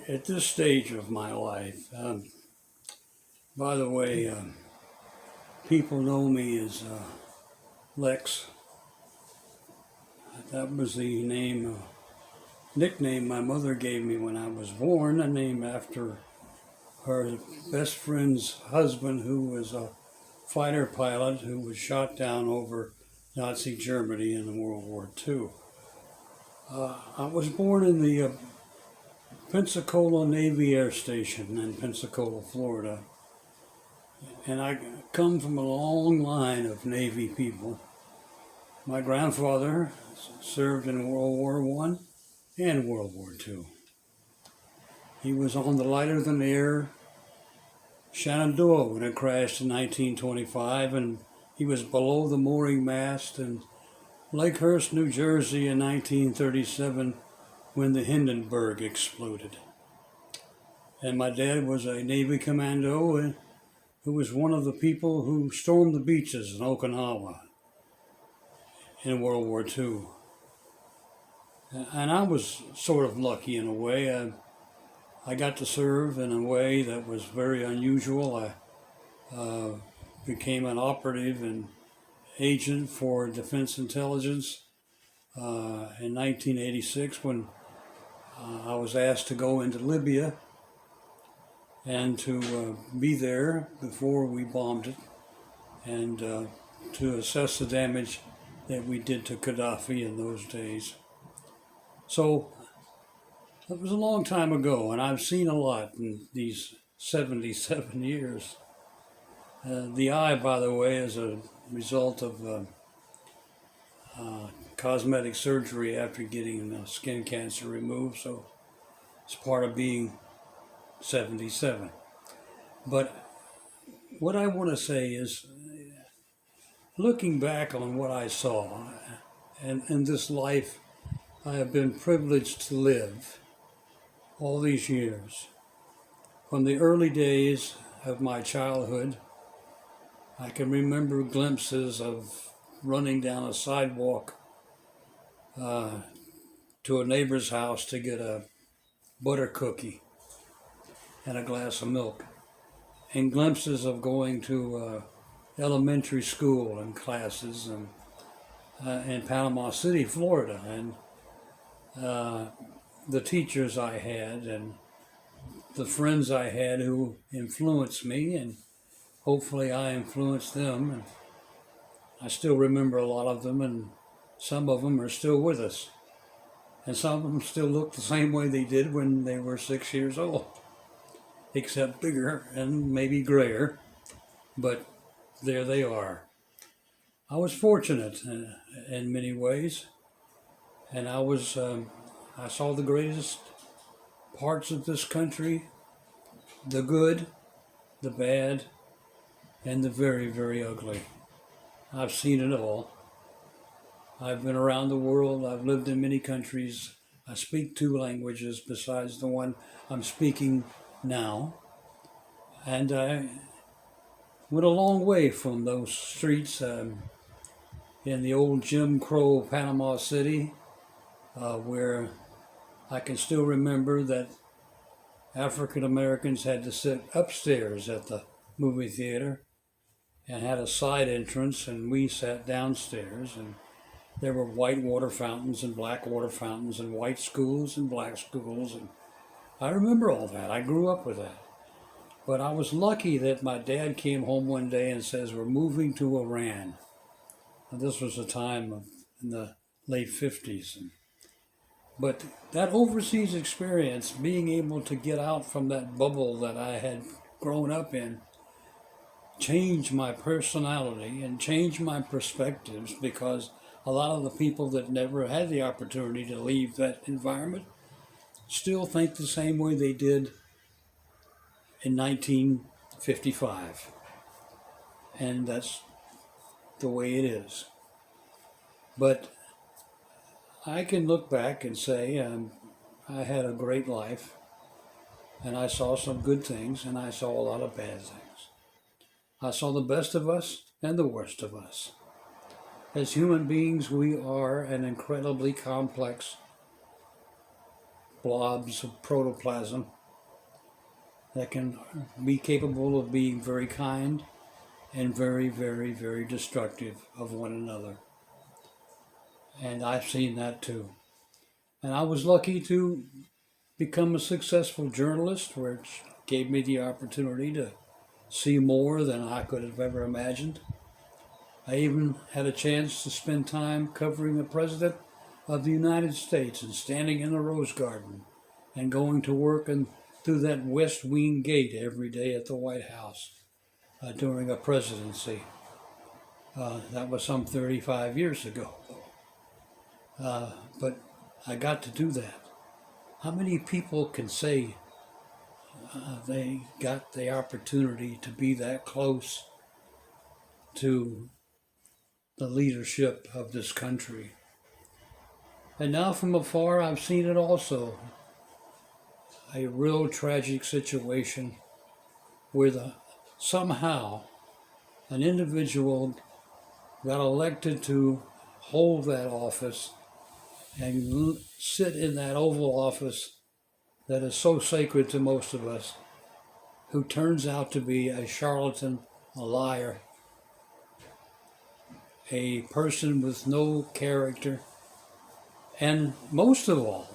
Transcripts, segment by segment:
At this stage of my life, by the way, people know me as Lex. That was the nickname my mother gave me when I was born, a name after her best friend's husband, who was a fighter pilot who was shot down over Nazi Germany in World War II. I was born in the Pensacola Navy Air Station in Pensacola, Florida. And I come from a long line of Navy people. My grandfather served in World War I and World War II. He was on the lighter than air Shenandoah when it crashed in 1925, and he was below the mooring mast in Lakehurst, New Jersey in 1937 when the Hindenburg exploded. And my dad was a Navy commando who was one of the people who stormed the beaches in Okinawa in World War II. And I was sort of lucky in a way. I got to serve in a way that was very unusual. I became an operative and agent for Defense Intelligence in 1986 when I was asked to go into Libya and to be there before we bombed it and to assess the damage that we did to Gaddafi in those days. So it was a long time ago, and I've seen a lot in these 77 years. The eye, by the way, is a result of cosmetic surgery after getting skin cancer removed, so it's part of being 77. But what I want to say is, looking back on what I saw, and in this life I have been privileged to live all these years, from the early days of my childhood, I can remember glimpses of running down a sidewalk to a neighbor's house to get a butter cookie and a glass of milk, and glimpses of going to elementary school and classes in Panama City, Florida, and the teachers I had and the friends I had who influenced me, and hopefully I influenced them. And I still remember a lot of them, and some of them are still with us. And some of them still look the same way they did when they were 6 years old, except bigger and maybe grayer, but there they are. I was fortunate in many ways, and I saw the greatest parts of this country, the good, the bad, and the very, very ugly. I've seen it all. I've been around the world. I've lived in many countries. I speak 2 languages besides the one I'm speaking now. And I went a long way from those streets in the old Jim Crow Panama City, where I can still remember that African Americans had to sit upstairs at the movie theater and had a side entrance, and we sat downstairs, and there were white water fountains and black water fountains and white schools and black schools, and I remember all that. I grew up with that. But I was lucky that my dad came home one day and says, "We're moving to Iran." And this was a time in the late 50s. But that overseas experience, being able to get out from that bubble that I had grown up in, changed my personality and changed my perspectives, because a lot of the people that never had the opportunity to leave that environment still think the same way they did in 1955. And that's the way it is. But I can look back and say I had a great life, and I saw some good things, and I saw a lot of bad things. I saw the best of us and the worst of us. As human beings, we are an incredibly complex blobs of protoplasm that can be capable of being very kind and very, very, very destructive of one another. And I've seen that too. And I was lucky to become a successful journalist, which gave me the opportunity to see more than I could have ever imagined. I even had a chance to spend time covering the President of the United States and standing in the Rose Garden and going to work and through that West Wing gate every day at the White House during a presidency. That was some 35 years ago. But I got to do that. How many people can say they got the opportunity to be that close to the leadership of this country? And now from afar, I've seen it also. A real tragic situation where somehow an individual got elected to hold that office and sit in that Oval Office that is so sacred to most of us, who turns out to be a charlatan, a liar, a person with no character, and most of all,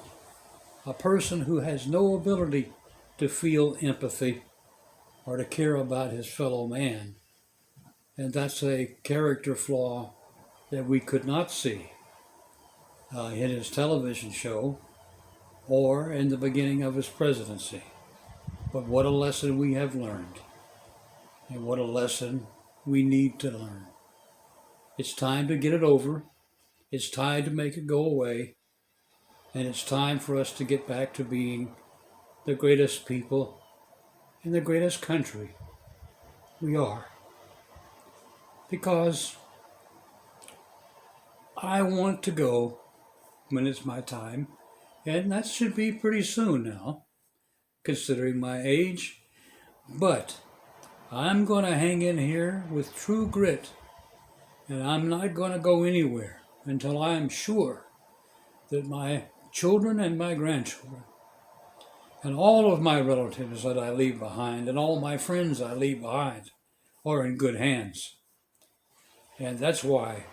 a person who has no ability to feel empathy or to care about his fellow man. And that's a character flaw that we could not see in his television show or in the beginning of his presidency. But what a lesson we have learned, and what a lesson we need to learn. It's time to get it over. It's time to make it go away. And it's time for us to get back to being the greatest people in the greatest country we are. Because I want to go when it's my time, and that should be pretty soon now, considering my age. But I'm going to hang in here with true grit, and I'm not going to go anywhere until I'm sure that my children and my grandchildren and all of my relatives that I leave behind and all my friends I leave behind are in good hands. And that's why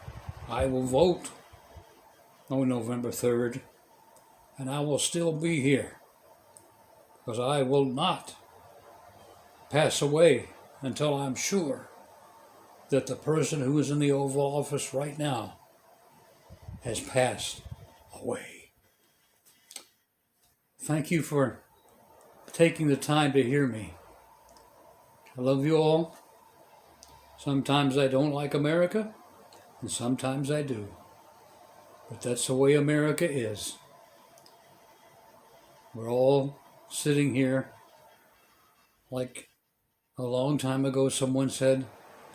I will vote on November 3rd, and I will still be here, because I will not pass away until I'm sure that the person who is in the Oval Office right now has passed away. Thank you for taking the time to hear me. I love you all. Sometimes I don't like America, and sometimes I do. But that's the way America is. We're all sitting here like a long time ago someone said,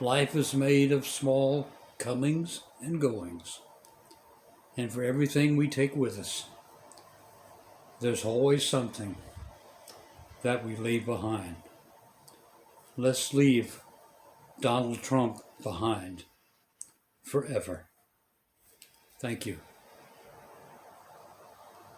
life is made of small comings and goings. And for everything we take with us, there's always something that we leave behind. Let's leave Donald Trump behind forever. Thank you.